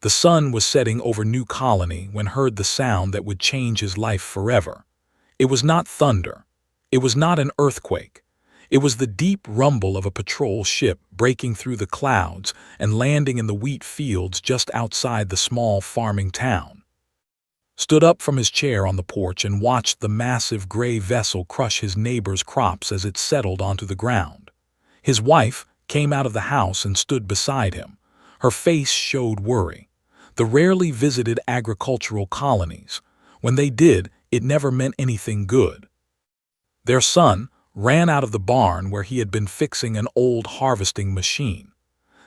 The sun was setting over New Colony when heard the sound that would change his life forever. It was not thunder. It was not an earthquake. It was the deep rumble of a patrol ship breaking through the clouds and landing in the wheat fields just outside the small farming town. Stood up from his chair on the porch and watched the massive gray vessel crush his neighbor's crops as it settled onto the ground. His wife came out of the house and stood beside him. Her face showed worry. The rarely visited agricultural colonies. When they did, it never meant anything good. Their son ran out of the barn where he had been fixing an old harvesting machine.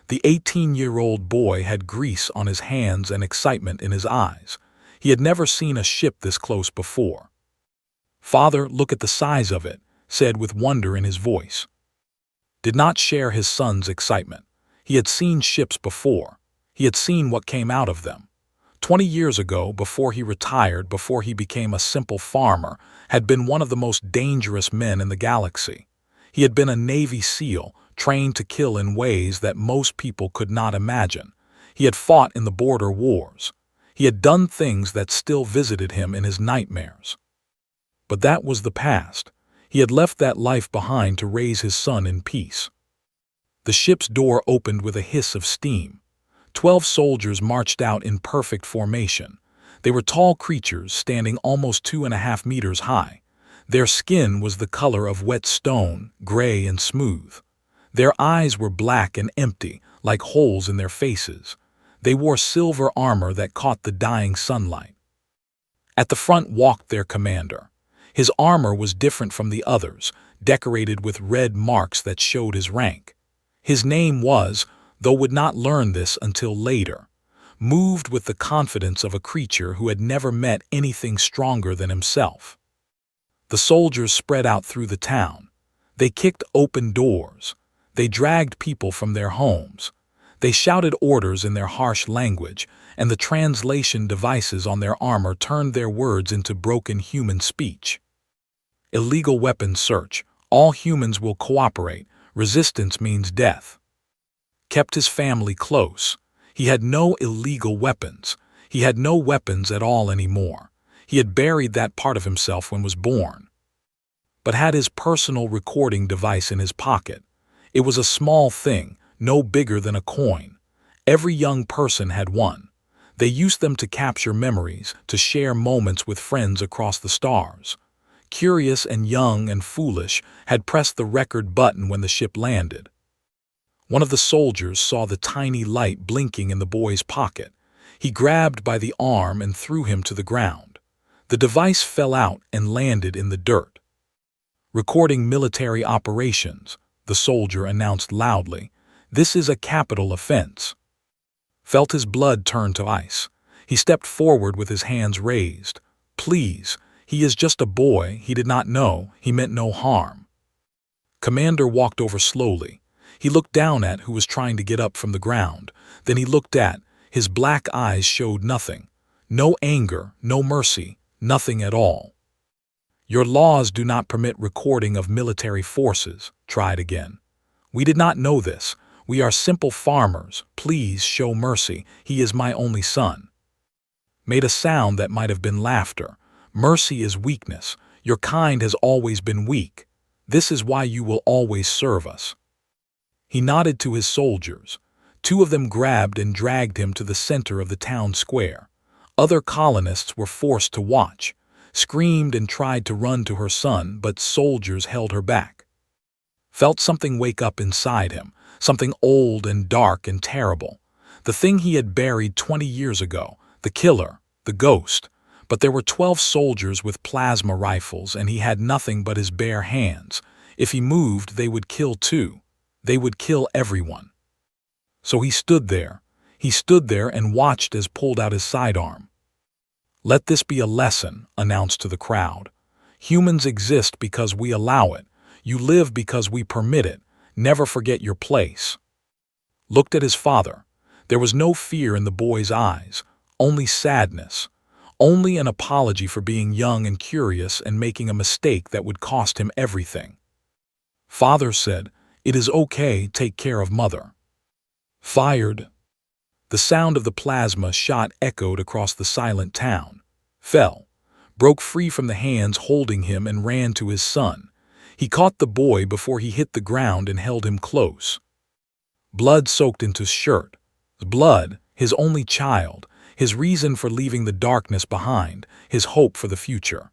The 18-year-old boy had grease on his hands and excitement in his eyes. He had never seen a ship this close before. "Father, look at the size of it," said with wonder in his voice. Did not share his son's excitement. He had seen ships before. He had seen what came out of them. 20 years ago, before he retired, before he became a simple farmer, had been one of the most dangerous men in the galaxy. He had been a Navy SEAL, trained to kill in ways that most people could not imagine. He had fought in the border wars. He had done things that still visited him in his nightmares. But that was the past. He had left that life behind to raise his son in peace. The ship's door opened with a hiss of steam. 12 soldiers marched out in perfect formation. They were tall creatures standing almost 2.5 meters high. Their skin was the color of wet stone, gray and smooth. Their eyes were black and empty, like holes in their faces. They wore silver armor that caught the dying sunlight. At the front walked their commander. His armor was different from the others, decorated with red marks that showed his rank. His name was, though would not learn this until later, moved with the confidence of a creature who had never met anything stronger than himself. The soldiers spread out through the town. They kicked open doors. They dragged people from their homes. They shouted orders in their harsh language, and the translation devices on their armor turned their words into broken human speech. Illegal weapons search. All humans will cooperate. Resistance means death. Kept his family close. He had no illegal weapons. He had no weapons at all anymore. He had buried that part of himself when was born. But had his personal recording device in his pocket. It was a small thing, no bigger than a coin. Every young person had one. They used them to capture memories, to share moments with friends across the stars. Curious and young and foolish, had pressed the record button when the ship landed. One of the soldiers saw the tiny light blinking in the boy's pocket. He grabbed by the arm and threw him to the ground. The device fell out and landed in the dirt. "Recording military operations," the soldier announced loudly. "This is a capital offense." Felt his blood turn to ice. He stepped forward with his hands raised. "Please, he is just a boy. He did not know. He meant no harm." Commander walked over slowly. He looked down at who was trying to get up from the ground. Then he looked at. His black eyes showed nothing. No anger, no mercy, nothing at all. "Your laws do not permit recording of military forces," tried again. "We did not know this. We are simple farmers. Please show mercy. He is my only son." Made a sound that might have been laughter. "Mercy is weakness. Your kind has always been weak. This is why you will always serve us." He nodded to his soldiers. 2 of them grabbed and dragged him to the center of the town square. Other colonists were forced to watch, screamed and tried to run to her son, but soldiers held her back. Felt something wake up inside him, something old and dark and terrible. The thing he had buried 20 years ago, the killer, the ghost. But there were 12 soldiers with plasma rifles, and he had nothing but his bare hands. If he moved, they would kill too. They would kill everyone. So he stood there. He stood there and watched as pulled out his sidearm. "Let this be a lesson," announced to the crowd. "Humans exist because we allow it. You live because we permit it. Never forget your place." Looked at his father. There was no fear in the boy's eyes, only sadness. Only an apology for being young and curious and making a mistake that would cost him everything. Father said, "It is okay, take care of mother." Fired. The sound of the plasma shot echoed across the silent town, fell, broke free from the hands holding him and ran to his son. He caught the boy before he hit the ground and held him close. Blood soaked into his shirt. Blood, his only child, his reason for leaving the darkness behind, his hope for the future.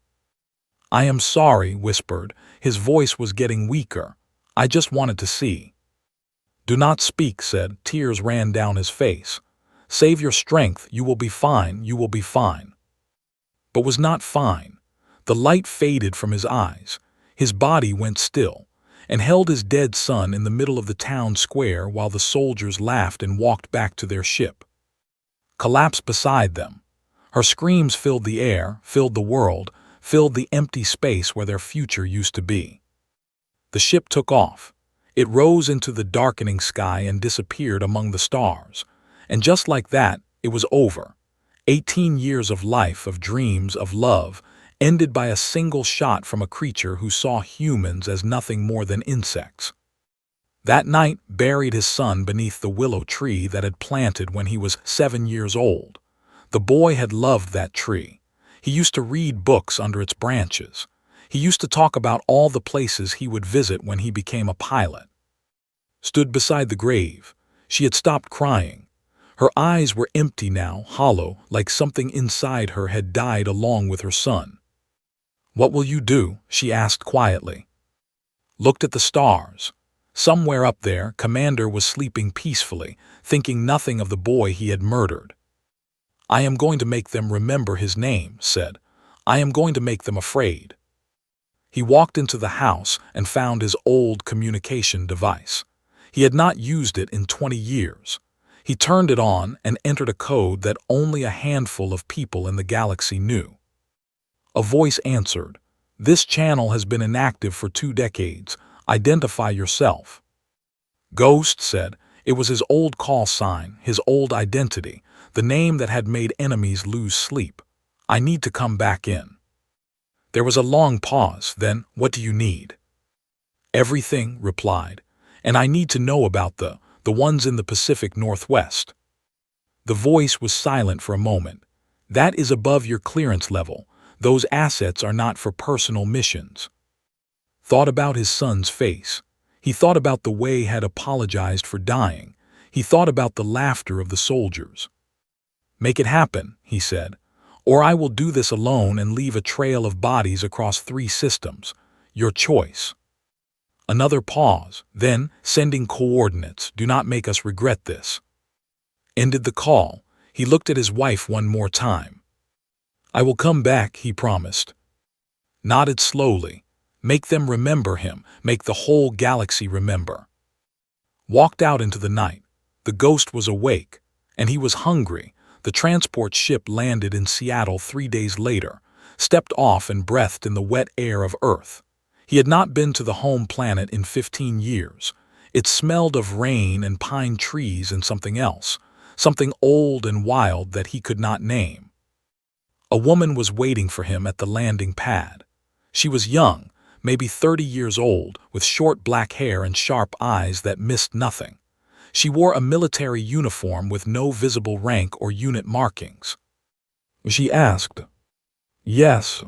"I am sorry," whispered. His voice was getting weaker. "I just wanted to see." "Do not speak," said. Tears ran down his face. "Save your strength. You will be fine. You will be fine." But was not fine. The light faded from his eyes. His body went still, and held his dead son in the middle of the town square while the soldiers laughed and walked back to their ship. Collapsed beside them. Her screams filled the air, filled the world, filled the empty space where their future used to be. The ship took off. It rose into the darkening sky and disappeared among the stars. And just like that, it was over. 18 years of life, of dreams, of love, ended by a single shot from a creature who saw humans as nothing more than insects. That night buried his son beneath the willow tree that had planted when he was 7 years old. The boy had loved that tree. He used to read books under its branches. He used to talk about all the places he would visit when he became a pilot. Stood beside the grave. She had stopped crying. Her eyes were empty now, hollow, like something inside her had died along with her son. "What will you do?" she asked quietly. Looked at the stars. Somewhere up there, Commander was sleeping peacefully, thinking nothing of the boy he had murdered. "I am going to make them remember his name," said. "I am going to make them afraid." He walked into the house and found his old communication device. He had not used it in 20 years. He turned it on and entered a code that only a handful of people in the galaxy knew. A voice answered. "This channel has been inactive for 2 decades. Identify yourself." Ghost said. It was his old call sign, his old identity, the name that had made enemies lose sleep. "I need to come back in." There was a long pause, then, "What do you need?" "Everything," replied. "And I need to know about the ones in the Pacific Northwest." The voice was silent for a moment. "That is above your clearance level. Those assets are not for personal missions." Thought about his son's face. He thought about the way he had apologized for dying. He thought about the laughter of the soldiers. "Make it happen," he said, "or I will do this alone and leave a trail of bodies across 3 systems. Your choice." Another pause, then, "Sending coordinates. Do not make us regret this." Ended the call. He looked at his wife one more time. "I will come back," he promised. Nodded slowly. Make them remember him. Make the whole galaxy remember. Walked out into the night. The ghost was awake, and he was hungry. The transport ship landed in Seattle 3 days later, stepped off and breathed in the wet air of Earth. He had not been to the home planet in 15 years. It smelled of rain and pine trees and something else, something old and wild that he could not name. A woman was waiting for him at the landing pad. She was young, maybe 30 years old, with short black hair and sharp eyes that missed nothing. She wore a military uniform with no visible rank or unit markings. She asked, "Yes.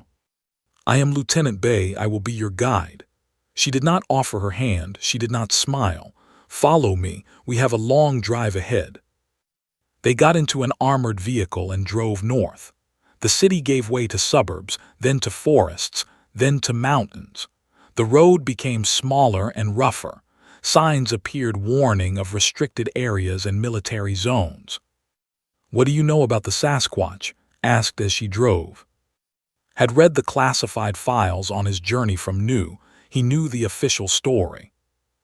I am Lieutenant Bay. I will be your guide." She did not offer her hand. She did not smile. "Follow me. We have a long drive ahead." They got into an armored vehicle and drove north. The city gave way to suburbs, then to forests, then to mountains. The road became smaller and rougher. Signs appeared warning of restricted areas and military zones. "What do you know about the Sasquatch?" asked as she drove. Had read the classified files on his journey from New. He knew the official story.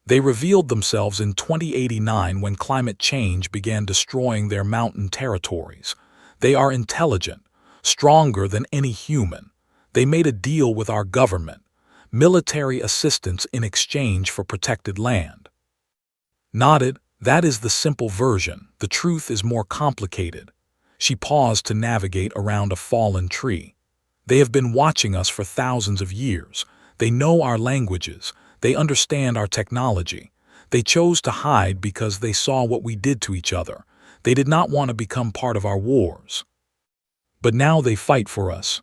They revealed themselves in 2089 when climate change began destroying their mountain territories. They are intelligent, stronger than any human. They made a deal with our government, military assistance in exchange for protected land. Nodded. That is the simple version. The truth is more complicated. She paused to navigate around a fallen tree. They have been watching us for thousands of years. They know our languages. They understand our technology. They chose to hide because they saw what we did to each other. They did not want to become part of our wars. But now they fight for us.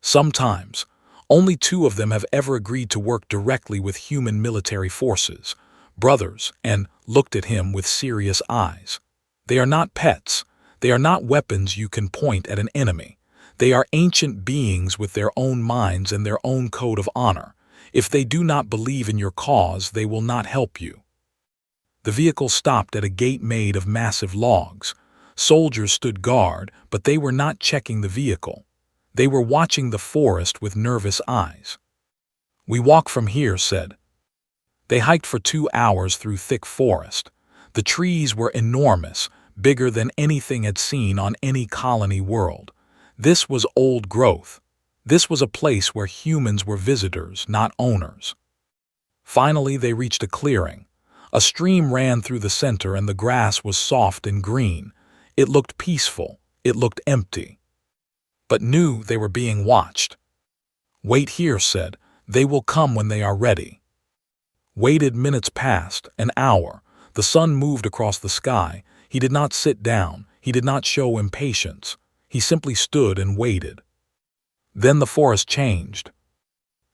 Sometimes, only two of them have ever agreed to work directly with human military forces, brothers, and looked at him with serious eyes. They are not pets. They are not weapons you can point at an enemy. They are ancient beings with their own minds and their own code of honor. If they do not believe in your cause, they will not help you. The vehicle stopped at a gate made of massive logs. Soldiers stood guard, but they were not checking the vehicle. They were watching the forest with nervous eyes. "We walk from here," said. They hiked for 2 hours through thick forest. The trees were enormous, bigger than anything had seen on any colony world. This was old growth. This was a place where humans were visitors, not owners. Finally, they reached a clearing. A stream ran through the center and the grass was soft and green. It looked peaceful. It looked empty. But knew they were being watched. "Wait here," said. "They will come when they are ready." Waited. Minutes passed, an hour. The sun moved across the sky. He did not sit down. He did not show impatience. He simply stood and waited. Then the forest changed.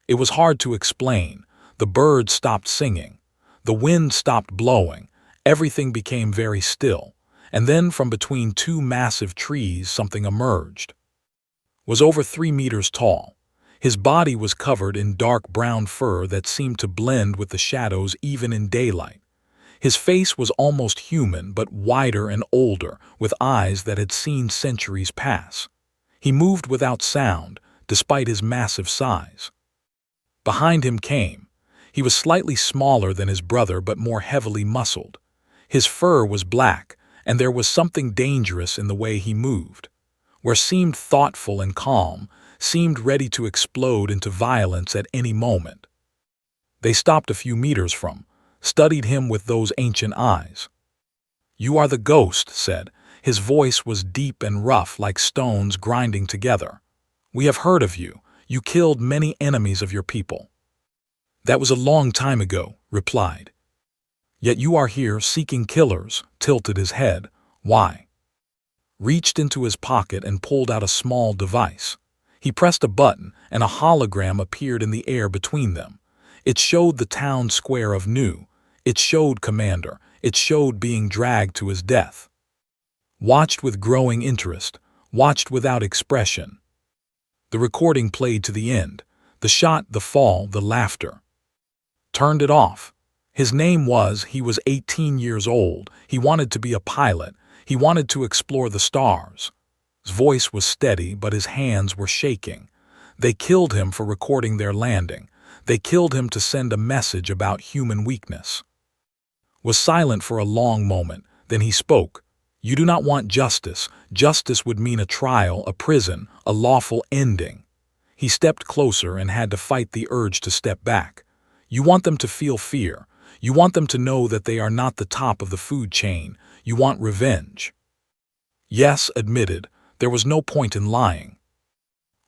It was hard to explain. The birds stopped singing. The wind stopped blowing. Everything became very still. And then from between two massive trees something emerged. Was over 3 meters tall. His body was covered in dark brown fur that seemed to blend with the shadows even in daylight. His face was almost human, but wider and older, with eyes that had seen centuries pass. He moved without sound, despite his massive size. Behind him came. He was slightly smaller than his brother, but more heavily muscled. His fur was black, and there was something dangerous in the way he moved. Where seemed thoughtful and calm, seemed ready to explode into violence at any moment. They stopped a few meters from, studied him with those ancient eyes. "You are the ghost," said. His voice was deep and rough, like stones grinding together. "We have heard of you. You killed many enemies of your people." "That was a long time ago," replied. "Yet you are here seeking killers," tilted his head. "Why?" Reached into his pocket and pulled out a small device. He pressed a button, and a hologram appeared in the air between them. It showed the town square of New. It showed Commander. It showed being dragged to his death. Watched with growing interest. Watched without expression. The recording played to the end. The shot, the fall, the laughter. Turned it off. His name was, he was 18 years old. He wanted to be a pilot. He wanted to explore the stars. His voice was steady, but his hands were shaking. They killed him for recording their landing. They killed him to send a message about human weakness. Was silent for a long moment, then he spoke. "You do not want justice. Justice would mean a trial, a prison, a lawful ending." He stepped closer and had to fight the urge to step back. "You want them to feel fear. You want them to know that they are not the top of the food chain. You want revenge." "Yes," admitted. There was no point in lying.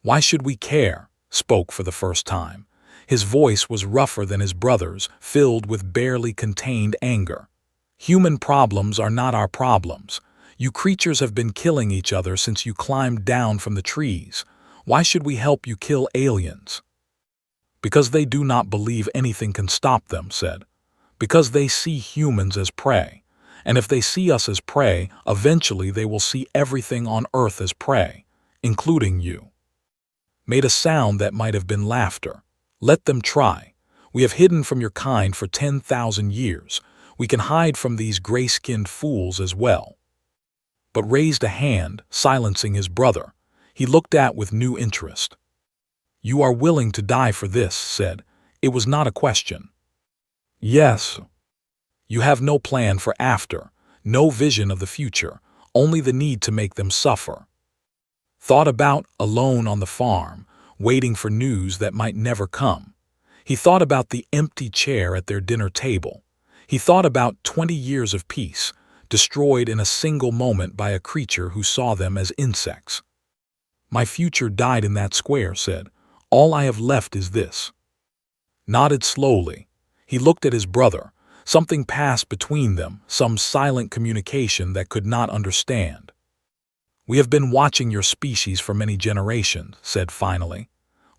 "Why should we care?" spoke for the first time. His voice was rougher than his brother's, filled with barely contained anger. "Human problems are not our problems. You creatures have been killing each other since you climbed down from the trees. Why should we help you kill aliens?" "Because they do not believe anything can stop them," said. "Because they see humans as prey. And if they see us as prey, eventually they will see everything on Earth as prey, including you." Made a sound that might have been laughter. "Let them try. We have hidden from your kind for 10,000 years. We can hide from these gray-skinned fools as well." But raised a hand, silencing his brother. He looked at with new interest. "You are willing to die for this," said. It was not a question. "Yes." "You have no plan for after, no vision of the future, only the need to make them suffer." Thought about, alone on the farm, waiting for news that might never come. He thought about the empty chair at their dinner table. He thought about 20 years of peace, destroyed in a single moment by a creature who saw them as insects. "My future died in that square," said. "All I have left is this." Nodded slowly. He looked at his brother. Something passed between them, some silent communication that could not understand. "We have been watching your species for many generations," said finally.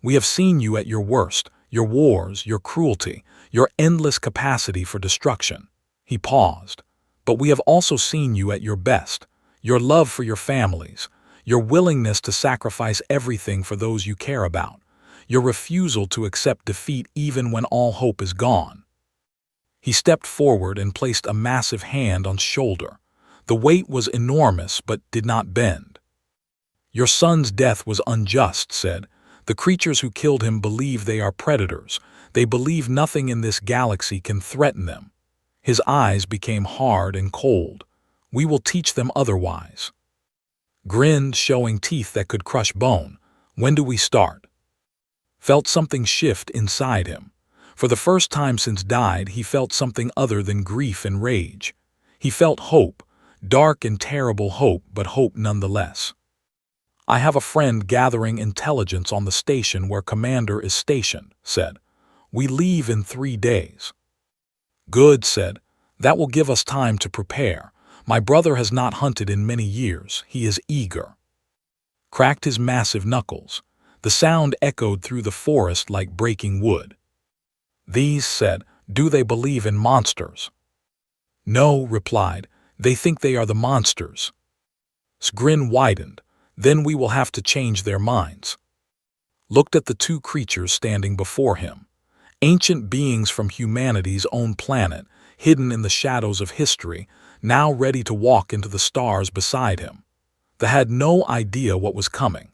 "We have seen you at your worst, your wars, your cruelty, your endless capacity for destruction." He paused. "But we have also seen you at your best, your love for your families, your willingness to sacrifice everything for those you care about, your refusal to accept defeat even when all hope is gone." He stepped forward and placed a massive hand on his shoulder. The weight was enormous but did not bend. "Your son's death was unjust," said. "The creatures who killed him believe they are predators. They believe nothing in this galaxy can threaten them." His eyes became hard and cold. "We will teach them otherwise." Grinned, showing teeth that could crush bone. "When do we start?" Felt something shift inside him. For the first time since died, he felt something other than grief and rage. He felt hope, dark and terrible hope, but hope nonetheless. "I have a friend gathering intelligence on the station where Commander is stationed," said. "We leave in 3 days." "Good," said. "That will give us time to prepare. My brother has not hunted in many years. He is eager." Cracked his massive knuckles. The sound echoed through the forest like breaking wood. "These," said, "do they believe in monsters?" "No," replied. "They think they are the monsters." His grin widened. "Then we will have to change their minds." Looked at the two creatures standing before him. Ancient beings from humanity's own planet, hidden in the shadows of history, now ready to walk into the stars beside him. They had no idea what was coming.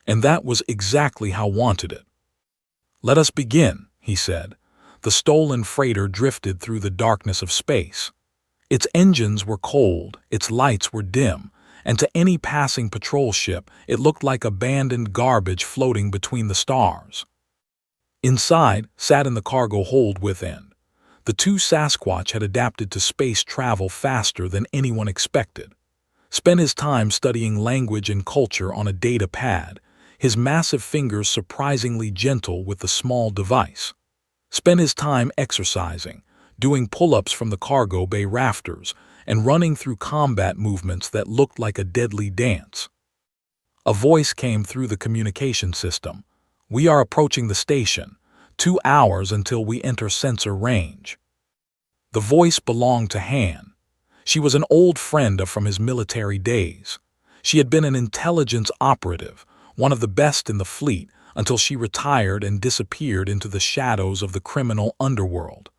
And that was exactly how wanted it. "Let us begin," he said. The stolen freighter drifted through the darkness of space. Its engines were cold, its lights were dim, and to any passing patrol ship it looked like abandoned garbage floating between the stars. Inside sat in the cargo hold within. The two Sasquatch had adapted to space travel faster than anyone expected. Spent his time studying language and culture on a data pad, his massive fingers surprisingly gentle with the small device. Spent his time exercising, doing pull-ups from the cargo bay rafters, and running through combat movements that looked like a deadly dance. A voice came through the communication system. "We are approaching the station. 2 hours until we enter sensor range." The voice belonged to Han. She was an old friend from his military days. She had been an intelligence operative, one of the best in the fleet, until she retired and disappeared into the shadows of the criminal underworld.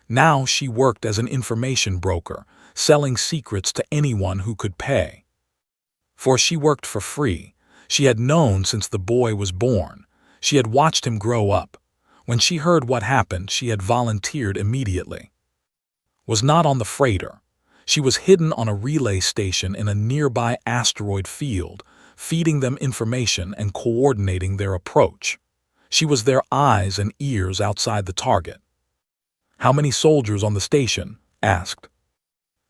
Now she worked as an information broker, selling secrets to anyone who could pay. For she worked for free. She had known since the boy was born. She had watched him grow up. When she heard what happened, she had volunteered immediately. Was not on the freighter. She was hidden on a relay station in a nearby asteroid field, feeding them information and coordinating their approach. She was their eyes and ears outside the target. "How many soldiers on the station?" asked.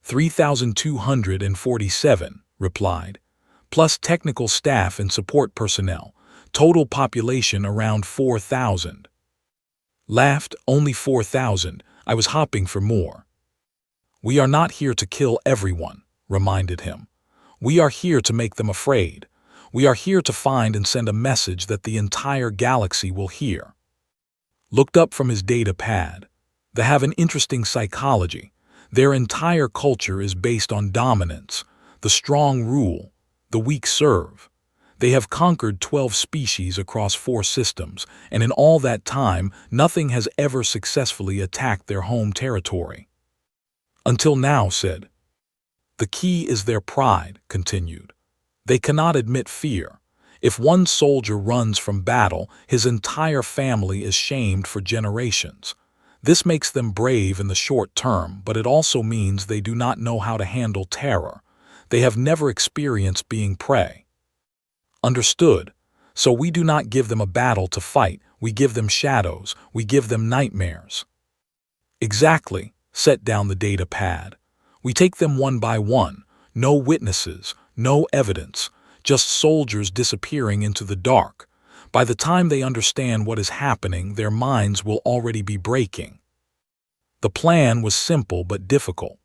3,247, replied. "Plus technical staff and support personnel. Total population around 4,000. Laughed. "Only 4,000. I was hoping for more." "We are not here to kill everyone," reminded him. "We are here to make them afraid. We are here to find and send a message that the entire galaxy will hear." Looked up from his data pad. They have an interesting psychology. Their entire culture is based on dominance. The strong rule, the weak serve. They have conquered 12 species across 4 systems, and in all that time, nothing has ever successfully attacked their home territory. "Until now," said. "The key is their pride," continued. "They cannot admit fear. If one soldier runs from battle, his entire family is shamed for generations. This makes them brave in the short term, but it also means they do not know how to handle terror. They have never experienced being prey." "Understood. So we do not give them a battle to fight, we give them shadows, we give them nightmares." "Exactly." Set down the data pad. "We take them one by one, no witnesses, no evidence, just soldiers disappearing into the dark. By the time they understand what is happening, their minds will already be breaking." The plan was simple but difficult.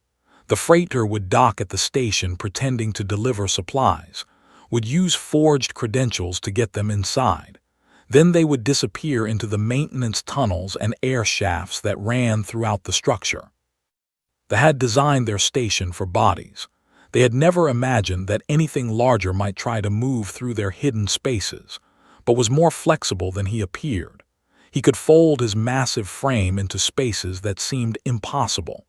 The freighter would dock at the station pretending to deliver supplies, would use forged credentials to get them inside. Then they would disappear into the maintenance tunnels and air shafts that ran throughout the structure. They had designed their station for bodies. They had never imagined that anything larger might try to move through their hidden spaces, but was more flexible than he appeared. He could fold his massive frame into spaces that seemed impossible.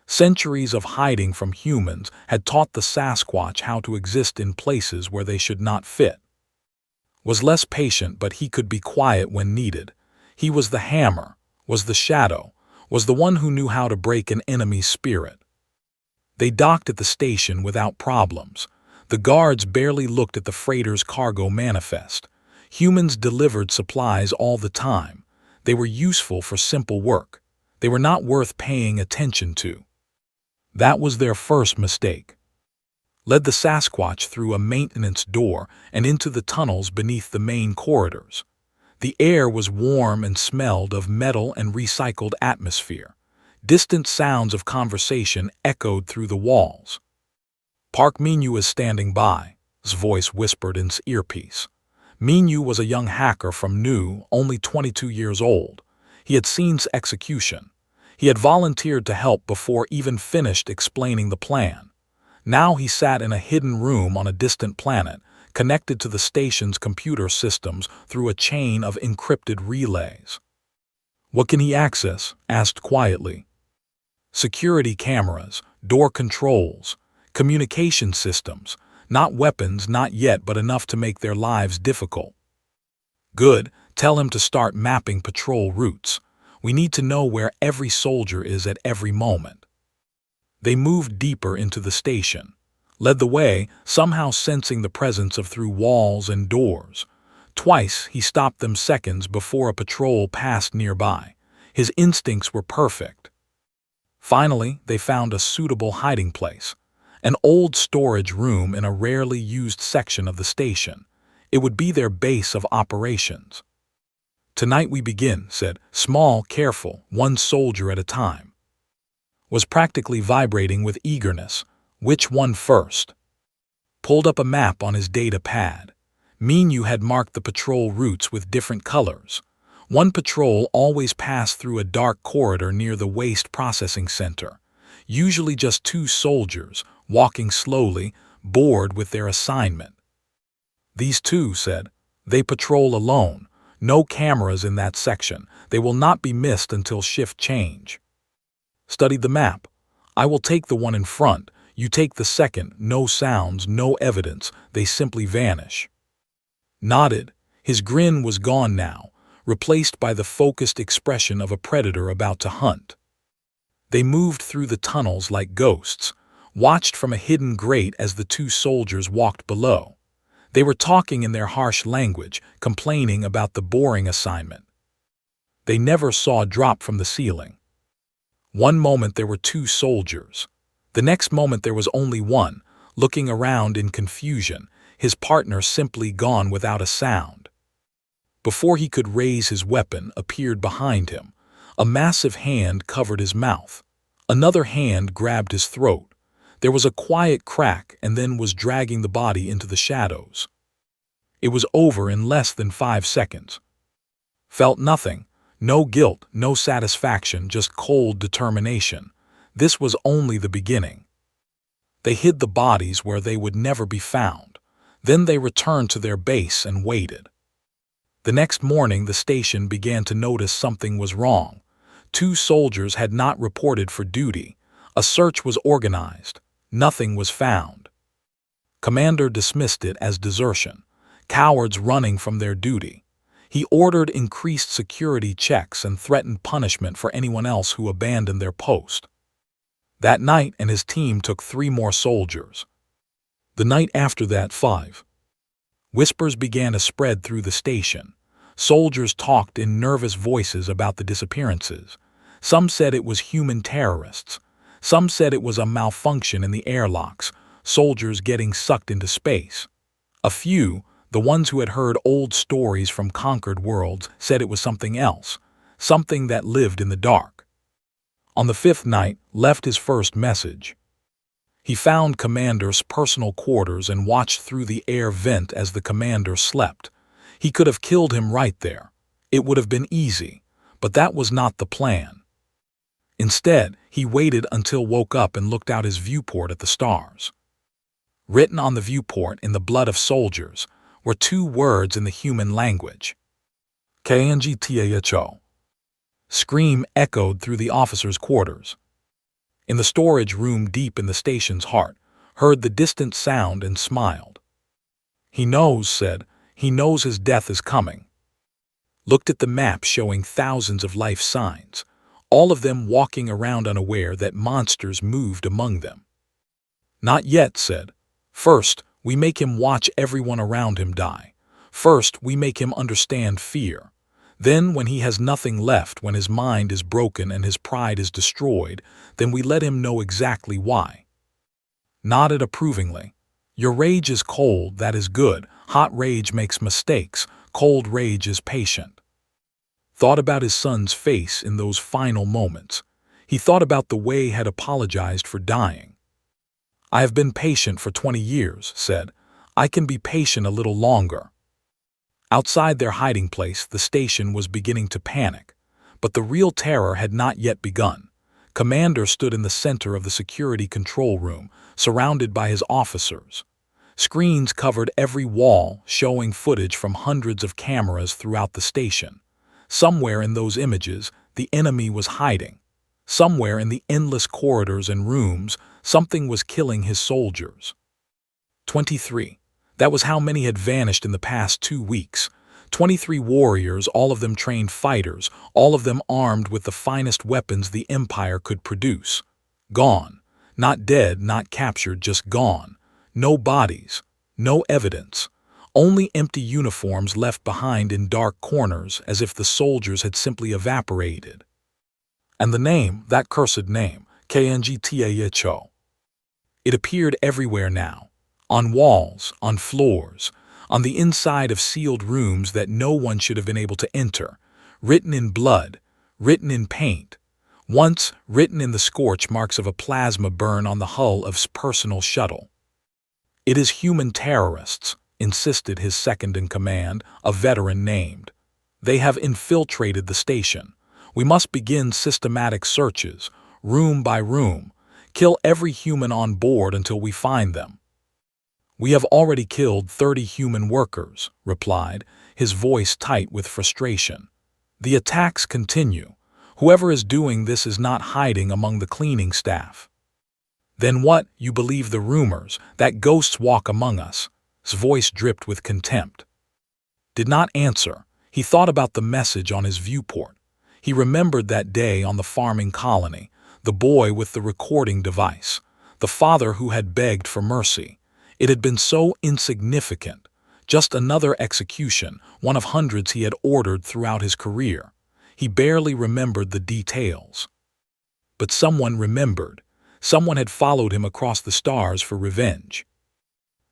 Centuries of hiding from humans had taught the Sasquatch how to exist in places where they should not fit. Was less patient, but he could be quiet when needed. He was the hammer, was the shadow, was the one who knew how to break an enemy's spirit. They docked at the station without problems. The guards barely looked at the freighter's cargo manifest. Humans delivered supplies all the time. They were useful for simple work. They were not worth paying attention to. That was their first mistake. Led the Sasquatch through a maintenance door and into the tunnels beneath the main corridors. The air was warm and smelled of metal and recycled atmosphere. Distant sounds of conversation echoed through the walls. "Park Minyu is standing by," his voice whispered in his earpiece. Minyu was a young hacker from Nu, only 22 years old. He had seen execution. He had volunteered to help before even finished explaining the plan. Now he sat in a hidden room on a distant planet, connected to the station's computer systems through a chain of encrypted relays. "What can he access?" asked quietly. "Security cameras, door controls, communication systems. Not weapons, not yet, but enough to make their lives difficult." "Good. Tell him to start mapping patrol routes. We need to know where every soldier is at every moment." They moved deeper into the station, led the way, somehow sensing the presence of through walls and doors. Twice he stopped them seconds before a patrol passed nearby. His instincts were perfect. Finally, they found a suitable hiding place. An old storage room in a rarely used section of the station. It would be their base of operations. "Tonight we begin," said, small, careful, one soldier at a time. Was practically vibrating with eagerness. Which one first? Pulled up a map on his data pad. Minyu had marked the patrol routes with different colors. One patrol always passed through a dark corridor near the waste processing center. Usually just two soldiers, walking slowly, bored with their assignment. "These two," said, "they patrol alone. No cameras in that section. They will not be missed until shift change." Studied the map. "I will take the one in front. You take the second. No sounds, no evidence. They simply vanish." Nodded. His grin was gone now, replaced by the focused expression of a predator about to hunt. They moved through the tunnels like ghosts, watched from a hidden grate as the two soldiers walked below. They were talking in their harsh language, complaining about the boring assignment. They never saw a drop from the ceiling. One moment there were two soldiers. The next moment there was only one, looking around in confusion, his partner simply gone without a sound. Before he could raise his weapon appeared behind him. A massive hand covered his mouth. Another hand grabbed his throat. There was a quiet crack and then was dragging the body into the shadows. It was over in less than 5 seconds. Felt nothing. No guilt, no satisfaction, just cold determination. This was only the beginning. They hid the bodies where they would never be found. Then they returned to their base and waited. The next morning the station began to notice something was wrong. 2 soldiers had not reported for duty. A search was organized. Nothing was found. Commander dismissed it as desertion. Cowards running from their duty. He ordered increased security checks and threatened punishment for anyone else who abandoned their post. That night and his team took 3 more soldiers. The night after that 5. Whispers began to spread through the station. Soldiers talked in nervous voices about the disappearances. Some said it was human terrorists. Some said it was a malfunction in the airlocks, soldiers getting sucked into space. A few, the ones who had heard old stories from conquered worlds, said it was something else, something that lived in the dark. On the fifth night, left his first message. He found Commander's personal quarters and watched through the air vent as the commander slept. He could have killed him right there. It would have been easy, but that was not the plan. Instead, he waited until woke up and looked out his viewport at the stars. Written on the viewport in the blood of soldiers were two words in the human language. KNGTAHO. Scream echoed through the officers' quarters. In the storage room deep in the station's heart, heard the distant sound and smiled. He knows, said, he knows his death is coming. Looked at the map showing thousands of life signs, all of them walking around unaware that monsters moved among them. Not yet, said. First, we make him watch everyone around him die. First, we make him understand fear. Then, when he has nothing left, when his mind is broken and his pride is destroyed, then we let him know exactly why. Nodded approvingly. Your rage is cold, that is good. Hot rage makes mistakes. Cold rage is patient. Thought about his son's face in those final moments. He thought about the way he had apologized for dying. I have been patient for 20 years, said. I can be patient a little longer. Outside their hiding place, the station was beginning to panic. But the real terror had not yet begun. Commander stood in the center of the security control room, surrounded by his officers. Screens covered every wall, showing footage from hundreds of cameras throughout the station. Somewhere in those images, the enemy was hiding. Somewhere in the endless corridors and rooms, something was killing his soldiers. 23. That was how many had vanished in the past 2 weeks. 23 warriors, all of them trained fighters, all of them armed with the finest weapons the Empire could produce. Gone. Not dead, not captured, just gone. No bodies. No evidence. Only empty uniforms left behind in dark corners, as if the soldiers had simply evaporated. And the name, that cursed name, KNGTAHO. It appeared everywhere now. On walls, on floors, on the inside of sealed rooms that no one should have been able to enter, written in blood, written in paint, once written in the scorch marks of a plasma burn on the hull of his personal shuttle. It is human terrorists, insisted his second-in-command, a veteran named. They have infiltrated the station. We must begin systematic searches, room by room, kill every human on board until we find them. We have already killed 30 human workers, replied, his voice tight with frustration. The attacks continue. Whoever is doing this is not hiding among the cleaning staff. Then what, you believe the rumors, that ghosts walk among us? His voice dripped with contempt. Did not answer. He thought about the message on his viewport. He remembered that day on the farming colony, the boy with the recording device, the father who had begged for mercy. It had been so insignificant, just another execution, one of hundreds he had ordered throughout his career. He barely remembered the details. But someone remembered. Someone had followed him across the stars for revenge.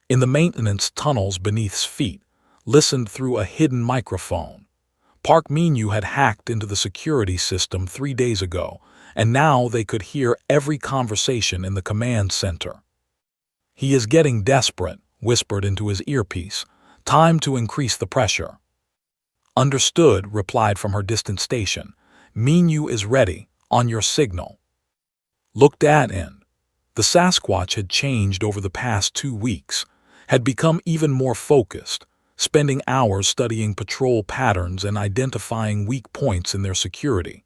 In the maintenance tunnels beneath his feet, listened through a hidden microphone. Park Min-yu had hacked into the security system 3 days ago, and now they could hear every conversation in the command center. He is getting desperate, whispered into his earpiece. Time to increase the pressure. Understood, replied from her distant station. Min-yu is ready, on your signal. Looked at in. The Sasquatch had changed over the past 2 weeks, had become even more focused, spending hours studying patrol patterns and identifying weak points in their security.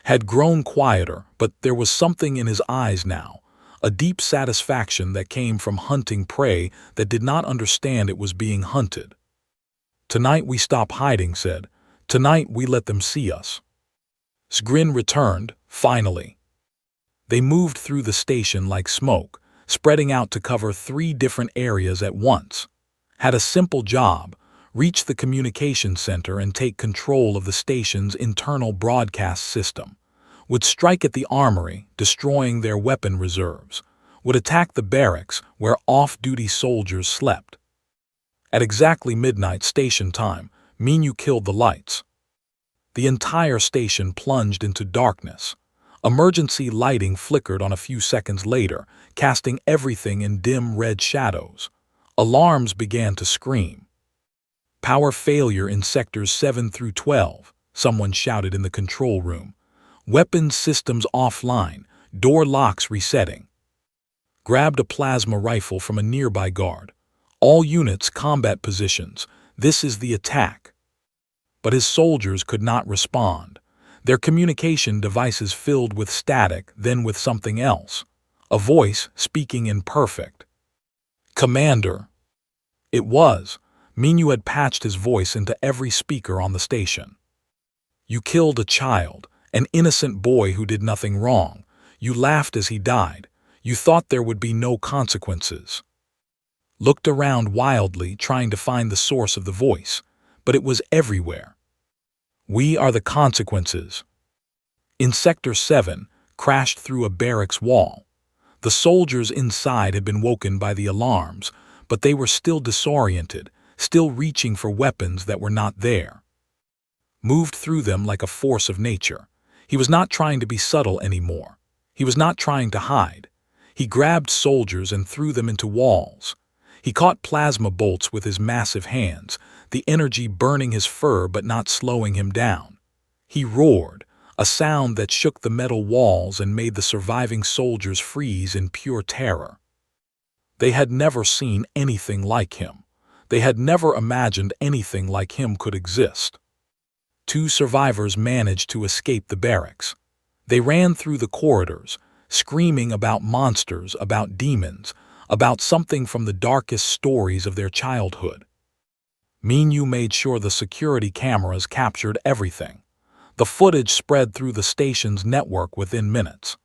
Had grown quieter, but there was something in his eyes now, a deep satisfaction that came from hunting prey that did not understand it was being hunted. Tonight we stop hiding, said. Tonight we let them see us. His grin returned, finally. They moved through the station like smoke, spreading out to cover 3 different areas at once. Had a simple job, reach the communication center and take control of the station's internal broadcast system. Would strike at the armory, destroying their weapon reserves. Would attack the barracks, where off-duty soldiers slept. At exactly midnight station time, Min-yu killed the lights. The entire station plunged into darkness. Emergency lighting flickered on a few seconds later, casting everything in dim red shadows. Alarms began to scream. "Power failure in sectors 7 through 12, someone shouted in the control room. "Weapons systems offline, door locks resetting." Grabbed a plasma rifle from a nearby guard. "All units, combat positions. This is the attack." But his soldiers could not respond. Their communication devices filled with static, then with something else. A voice speaking in perfect. "Commander." It was. Minu had patched his voice into every speaker on the station. "You killed a child, an innocent boy who did nothing wrong. You laughed as he died. You thought there would be no consequences." Looked around wildly, trying to find the source of the voice, but it was everywhere. "We are the consequences." In Sector 7, crashed through a barracks wall. The soldiers inside had been woken by the alarms, but they were still disoriented, still reaching for weapons that were not there. Moved through them like a force of nature. He was not trying to be subtle anymore. He was not trying to hide. He grabbed soldiers and threw them into walls. He caught plasma bolts with his massive hands, the energy burning his fur but not slowing him down. He roared, a sound that shook the metal walls and made the surviving soldiers freeze in pure terror. They had never seen anything like him. They had never imagined anything like him could exist. 2 survivors managed to escape the barracks. They ran through the corridors, screaming about monsters, about demons, about something from the darkest stories of their childhood. Minu made sure the security cameras captured everything. The footage spread through the station's network within minutes.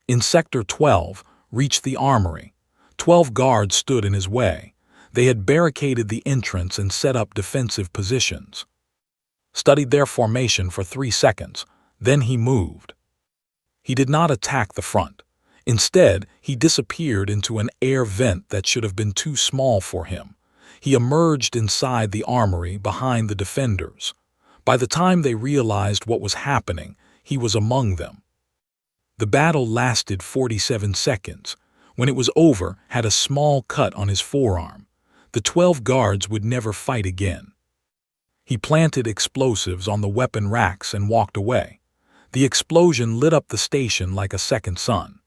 In Sector 12, reached the armory. 12 guards stood in his way. They had barricaded the entrance and set up defensive positions. Studied their formation for 3 seconds, then he moved. He did not attack the front. Instead, he disappeared into an air vent that should have been too small for him. He emerged inside the armory behind the defenders. By the time they realized what was happening, he was among them. The battle lasted 47 seconds. When it was over, had a small cut on his forearm. The 12 guards would never fight again. He planted explosives on the weapon racks and walked away. The explosion lit up the station like a second sun.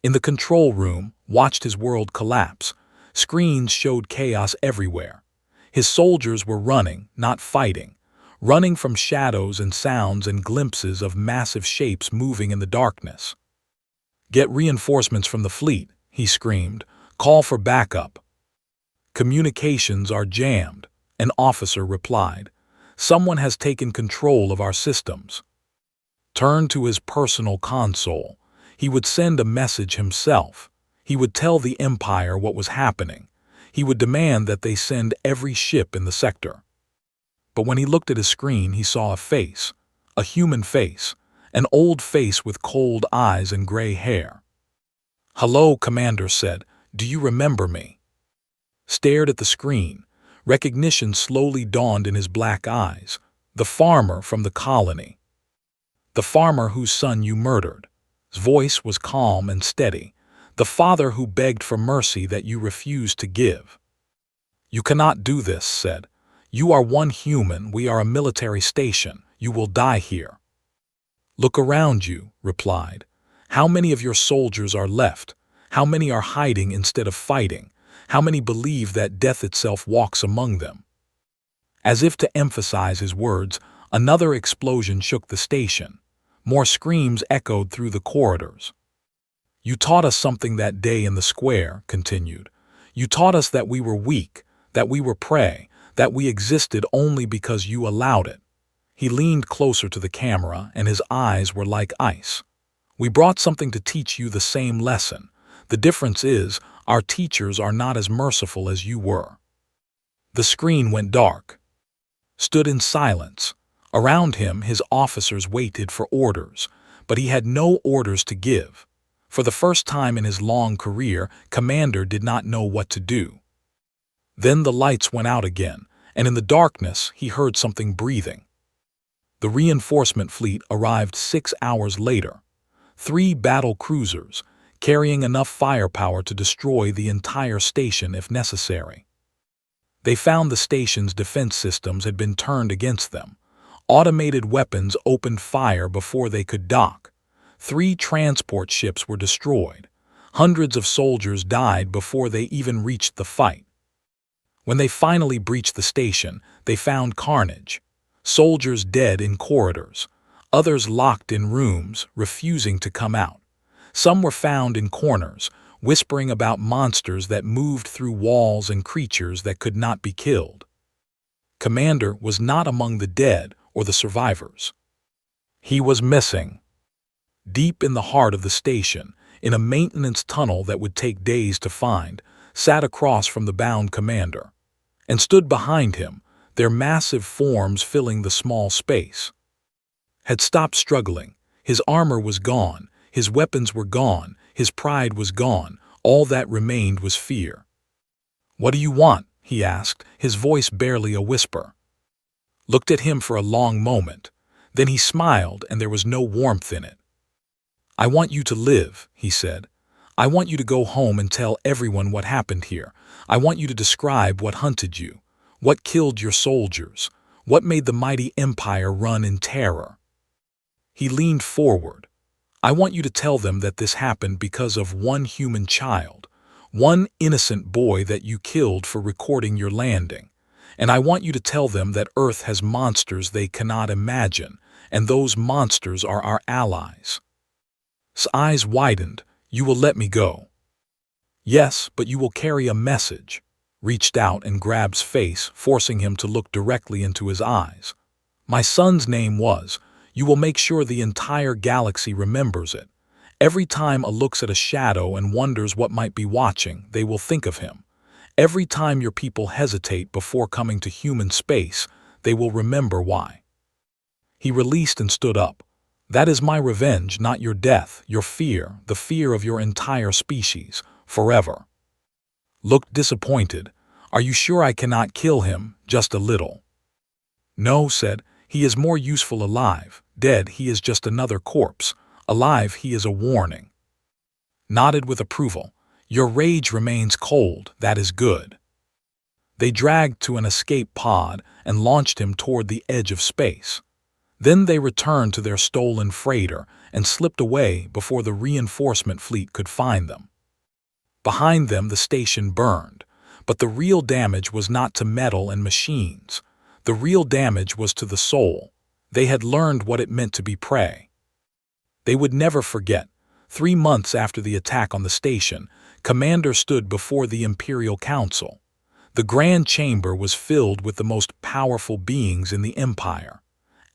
In the control room, watched his world collapse. Screens showed chaos everywhere. His soldiers were running, not fighting. Running from shadows and sounds and glimpses of massive shapes moving in the darkness. "Get reinforcements from the fleet," he screamed. "Call for backup." "Communications are jammed," an officer replied. "Someone has taken control of our systems." Turned to his personal console. He would send a message himself. He would tell the Empire what was happening. He would demand that they send every ship in the sector. But when he looked at his screen, he saw a face, a human face, an old face with cold eyes and gray hair. "Hello," Commander said. "Do you remember me?" Stared at the screen. Recognition slowly dawned in his black eyes. The farmer from the colony. The farmer whose son you murdered. His voice was calm and steady. The father who begged for mercy that you refused to give. "You cannot do this," said. "You are one human, we are a military station. You will die here." "Look around you," replied. "How many of your soldiers are left? How many are hiding instead of fighting? How many believe that death itself walks among them?" As if to emphasize his words, another explosion shook the station. More screams echoed through the corridors. "You taught us something that day in the square," continued. "You taught us that we were weak, that we were prey, that we existed only because you allowed it." He leaned closer to the camera, and his eyes were like ice. "We brought something to teach you the same lesson. The difference is, our teachers are not as merciful as you were." The screen went dark. Stood in silence. Around him, his officers waited for orders, but he had no orders to give. For the first time in his long career, Commander did not know what to do. Then the lights went out again, and in the darkness he heard something breathing. The reinforcement fleet arrived 6 hours later. 3 battle cruisers, carrying enough firepower to destroy the entire station if necessary. They found the station's defense systems had been turned against them. Automated weapons opened fire before they could dock. 3 transport ships were destroyed. Hundreds of soldiers died before they even reached the fight. When they finally breached the station, they found carnage. Soldiers dead in corridors. Others locked in rooms, refusing to come out. Some were found in corners, whispering about monsters that moved through walls and creatures that could not be killed. Commander was not among the dead or the survivors. He was missing. Deep in the heart of the station, in a maintenance tunnel that would take days to find, sat across from the bound commander, and stood behind him, their massive forms filling the small space. Had stopped struggling. His armor was gone, his weapons were gone, his pride was gone, all that remained was fear. "What do you want?" he asked, his voice barely a whisper. Looked at him for a long moment. Then he smiled, and there was no warmth in it. "I want you to live," he said. "I want you to go home and tell everyone what happened here. I want you to describe what hunted you, what killed your soldiers, what made the mighty empire run in terror." He leaned forward. "I want you to tell them that this happened because of one human child, one innocent boy that you killed for recording your landing. And I want you to tell them that Earth has monsters they cannot imagine, and those monsters are our allies." His eyes widened. "You will let me go?" "Yes, but you will carry a message." Reached out and grabbed his face, forcing him to look directly into his eyes. "My son's name was. You will make sure the entire galaxy remembers it. Every time a looks at a shadow and wonders what might be watching, they will think of him. Every time your people hesitate before coming to human space, they will remember why." He released and stood up. "That is my revenge, not your death, your fear, the fear of your entire species, forever." Looked disappointed. "Are you sure I cannot kill him, just a little?" "No," said. "He is more useful alive. Dead, he is just another corpse. Alive, he is a warning." Nodded with approval. "Your rage remains cold, that is good." They dragged to an escape pod and launched him toward the edge of space. Then they returned to their stolen freighter and slipped away before the reinforcement fleet could find them. Behind them the station burned, but the real damage was not to metal and machines. The real damage was to the soul. They had learned what it meant to be prey. They would never forget. 3 months after the attack on the station, Commander stood before the Imperial Council. The Grand Chamber was filled with the most powerful beings in the Empire.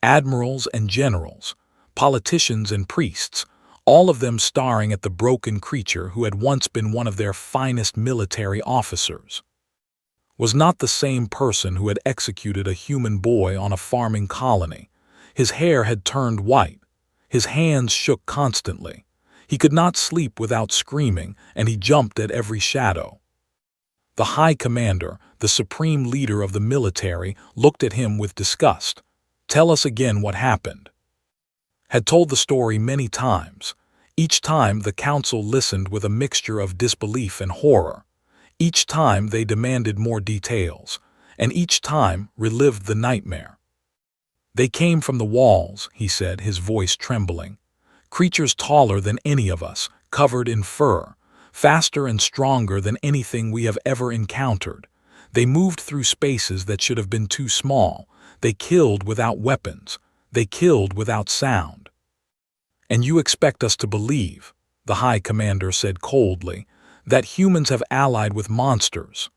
Admirals and generals, politicians and priests, all of them staring at the broken creature who had once been one of their finest military officers. Was not the same person who had executed a human boy on a farming colony. His hair had turned white. His hands shook constantly. He could not sleep without screaming, and he jumped at every shadow. The High Commander, the supreme leader of the military, looked at him with disgust. "Tell us again what happened." Had told the story many times. Each time the council listened with a mixture of disbelief and horror. Each time they demanded more details, and each time relived the nightmare. "They came from the walls," he said, his voice trembling. "Creatures taller than any of us, covered in fur, faster and stronger than anything we have ever encountered. They moved through spaces that should have been too small. They killed without weapons. They killed without sound." "And you expect us to believe," the High Commander said coldly, "that humans have allied with monsters?"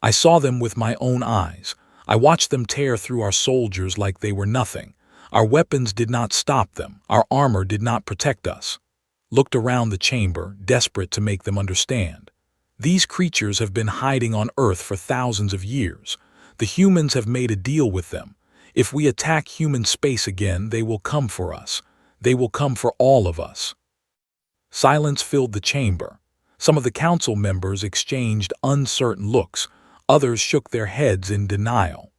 "I saw them with my own eyes. I watched them tear through our soldiers like they were nothing. Our weapons did not stop them. Our armor did not protect us." Looked around the chamber, desperate to make them understand. "These creatures have been hiding on Earth for thousands of years. The humans have made a deal with them. If we attack human space again, they will come for us. They will come for all of us." Silence filled the chamber. Some of the council members exchanged uncertain looks. Others shook their heads in denial.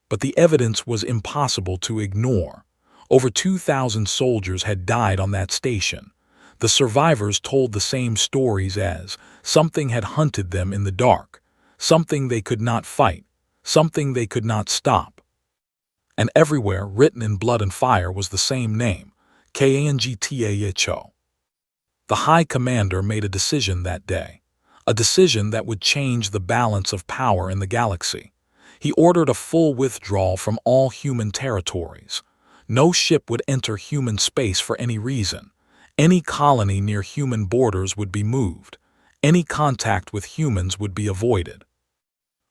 but the evidence was impossible to ignore. Over 2,000 soldiers had died on that station. The survivors told the same stories as something had hunted them in the dark, something they could not fight, something they could not stop. And everywhere, written in blood and fire, was the same name, Kangtaho. The High Commander made a decision that day, a decision that would change the balance of power in the galaxy. He ordered a full withdrawal from all human territories. No ship would enter human space for any reason. Any colony near human borders would be moved. Any contact with humans would be avoided.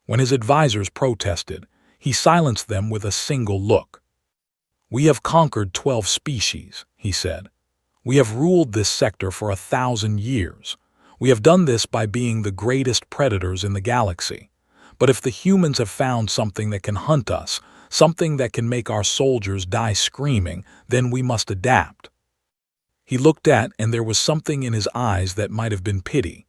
When his advisors protested, he silenced them with a single look. "We have conquered 12 species," he said. "We have ruled this sector for 1,000 years. We have done this by being the greatest predators in the galaxy. But if the humans have found something that can hunt us, something that can make our soldiers die screaming, then we must adapt." He looked at, and there was something in his eyes that might have been pity.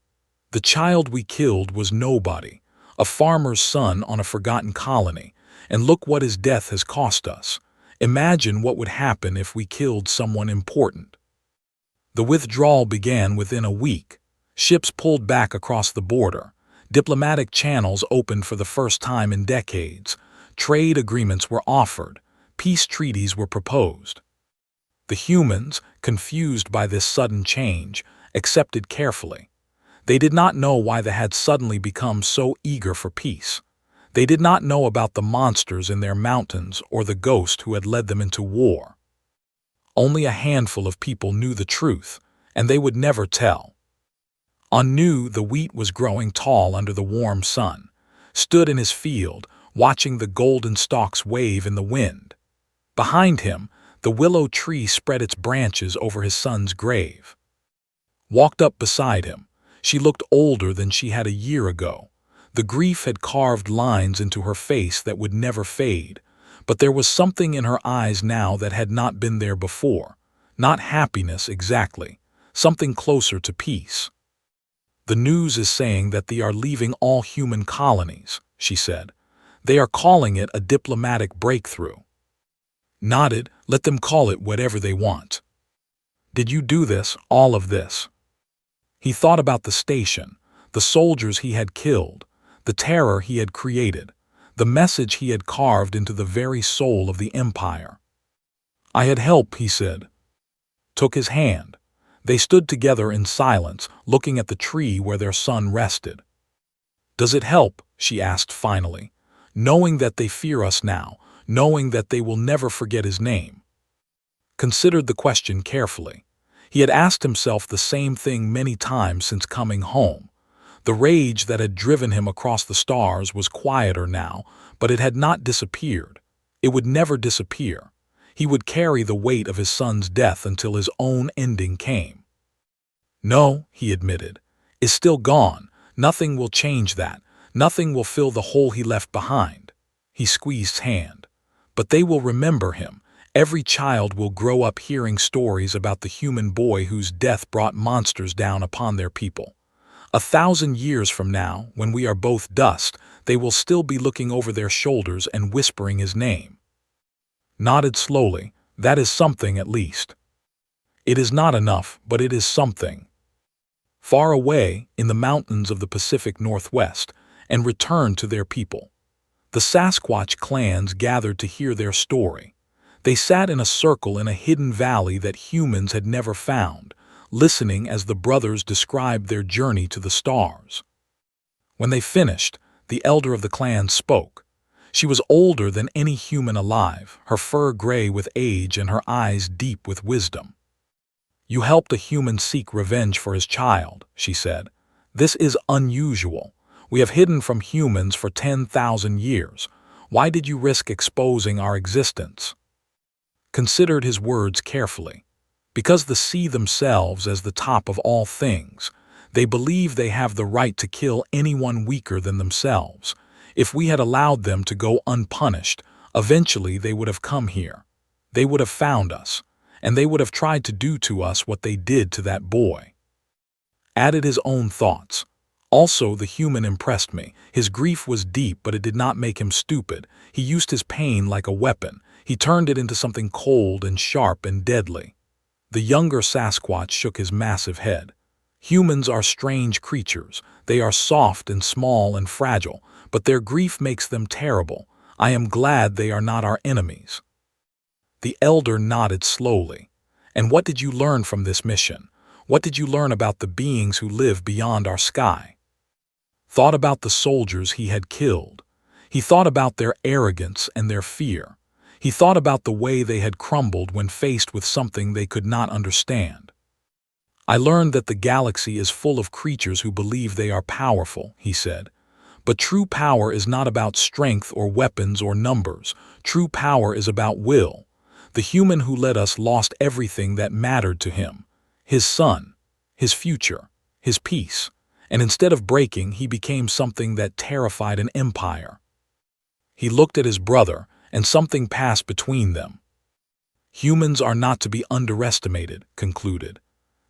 The child we killed was nobody, a farmer's son on a forgotten colony, and look what his death has cost us. Imagine what would happen if we killed someone important. The withdrawal began within a week. Ships pulled back across the border. Diplomatic channels opened for the first time in decades. Trade agreements were offered. Peace treaties were proposed. The humans, confused by this sudden change, accepted carefully. They did not know why they had suddenly become so eager for peace. They did not know about the monsters in their mountains or the ghost who had led them into war. Only a handful of people knew the truth, and they would never tell. Anu, the wheat, was growing tall under the warm sun, stood in his field, watching the golden stalks wave in the wind. Behind him, the willow tree spread its branches over his son's grave. Walked up beside him. She looked older than she had a year ago. The grief had carved lines into her face that would never fade, but there was something in her eyes now that had not been there before. Not happiness exactly, something closer to peace. "The news is saying that they are leaving all human colonies," she said. "They are calling it a diplomatic breakthrough." Nodded. "Let them call it whatever they want." "Did you do this, all of this?" He thought about the station, the soldiers he had killed, the terror he had created, the message he had carved into the very soul of the Empire. "I had help," he said. Took his hand. They stood together in silence, looking at the tree where their son rested. "Does it help?" she asked finally, "knowing that they fear us now, knowing that they will never forget his name?" Considered the question carefully. He had asked himself the same thing many times since coming home. The rage that had driven him across the stars was quieter now, but it had not disappeared. It would never disappear. He would carry the weight of his son's death until his own ending came. "No," he admitted, "is still gone. Nothing will change that. Nothing will fill the hole he left behind." He squeezed his hand. "But they will remember him. Every child will grow up hearing stories about the human boy whose death brought monsters down upon their people. 1,000 years from now, when we are both dust, they will still be looking over their shoulders and whispering his name." Nodded slowly. "That is something at least." "It is not enough, but it is something." Far away, in the mountains of the Pacific Northwest, and returned to their people. The Sasquatch clans gathered to hear their story. They sat in a circle in a hidden valley that humans had never found, listening as the brothers described their journey to the stars. When they finished, the elder of the clan spoke. She was older than any human alive, her fur gray with age and her eyes deep with wisdom. "You helped a human seek revenge for his child," she said. "This is unusual. We have hidden from humans for 10,000 years. Why did you risk exposing our existence?" Considered his words carefully. Because they see themselves as the top of all things. They believe they have the right to kill anyone weaker than themselves. If we had allowed them to go unpunished, eventually they would have come here. They would have found us, and they would have tried to do to us what they did to that boy. Added his own thoughts. Also, the human impressed me. His grief was deep, but it did not make him stupid. He used his pain like a weapon. He turned it into something cold and sharp and deadly. The younger Sasquatch shook his massive head. Humans are strange creatures. They are soft and small and fragile, but their grief makes them terrible. I am glad they are not our enemies. The elder nodded slowly. And what did you learn from this mission? What did you learn about the beings who live beyond our sky? Thought about the soldiers he had killed. He thought about their arrogance and their fear. He thought about the way they had crumbled when faced with something they could not understand. I learned that the galaxy is full of creatures who believe they are powerful, he said. But true power is not about strength or weapons or numbers. True power is about will. The human who led us lost everything that mattered to him. His son, his future, his peace. And instead of breaking, he became something that terrified an empire. He looked at his brother, and something passed between them. Humans are not to be underestimated, concluded.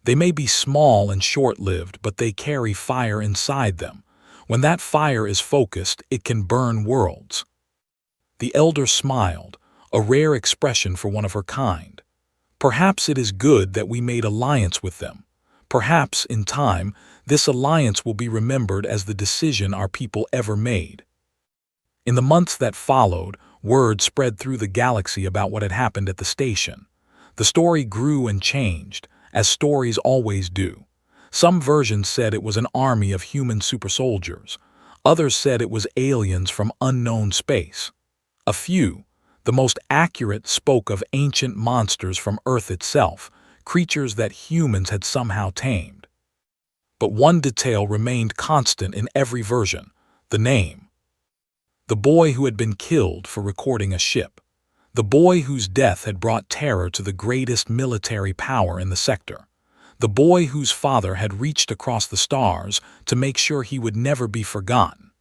They may be small and short-lived, but they carry fire inside them. When that fire is focused, it can burn worlds. The elder smiled, a rare expression for one of her kind. Perhaps it is good that we made alliance with them. Perhaps, in time, this alliance will be remembered as the decision our people ever made. In the months that followed, word spread through the galaxy about what had happened at the station. The story grew and changed, as stories always do. Some versions said it was an army of human super soldiers. Others said it was aliens from unknown space. A few, the most accurate, spoke of ancient monsters from Earth itself, creatures that humans had somehow tamed. But one detail remained constant in every version: the name. The boy who had been killed for recording a ship. The boy whose death had brought terror to the greatest military power in the sector. The boy whose father had reached across the stars to make sure he would never be forgotten.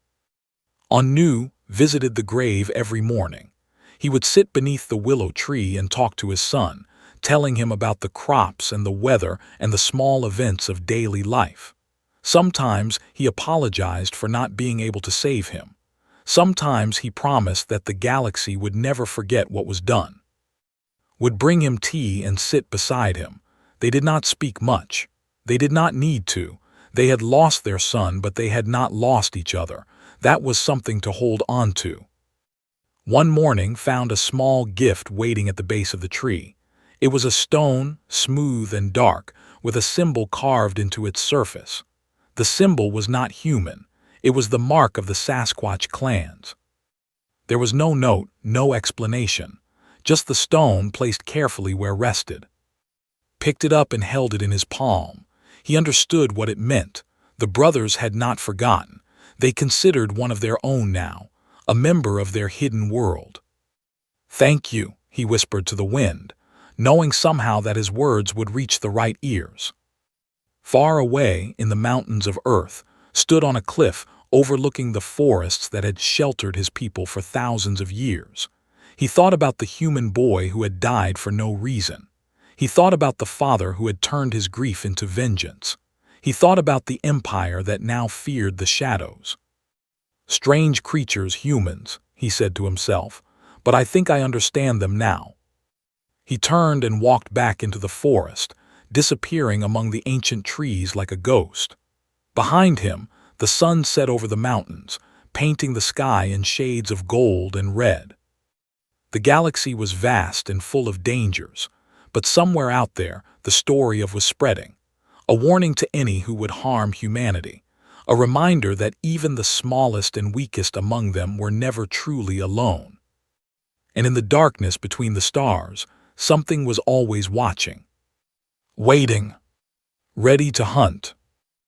Anu visited the grave every morning. He would sit beneath the willow tree and talk to his son, telling him about the crops and the weather and the small events of daily life. Sometimes he apologized for not being able to save him. Sometimes he promised that the galaxy would never forget what was done. Would bring him tea and sit beside him. They did not speak much. They did not need to. They had lost their son, but they had not lost each other. That was something to hold on to. One morning found a small gift waiting at the base of the tree. It was a stone, smooth and dark, with a symbol carved into its surface. The symbol was not human. It was the mark of the Sasquatch clans. There was no note, no explanation, just the stone placed carefully where rested. Picked it up and held it in his palm. He understood what it meant. The brothers had not forgotten. They considered one of their own now, a member of their hidden world. "Thank you," he whispered to the wind, knowing somehow that his words would reach the right ears. Far away, in the mountains of Earth, stood on a cliff overlooking the forests that had sheltered his people for thousands of years. He thought about the human boy who had died for no reason. He thought about the father who had turned his grief into vengeance. He thought about the empire that now feared the shadows. "Strange creatures, humans," he said to himself, "but I think I understand them now." He turned and walked back into the forest, disappearing among the ancient trees like a ghost. Behind him, the sun set over the mountains, painting the sky in shades of gold and red. The galaxy was vast and full of dangers, but somewhere out there, the story was spreading. A warning to any who would harm humanity. A reminder that even the smallest and weakest among them were never truly alone. And in the darkness between the stars, something was always watching. Waiting. Ready to hunt.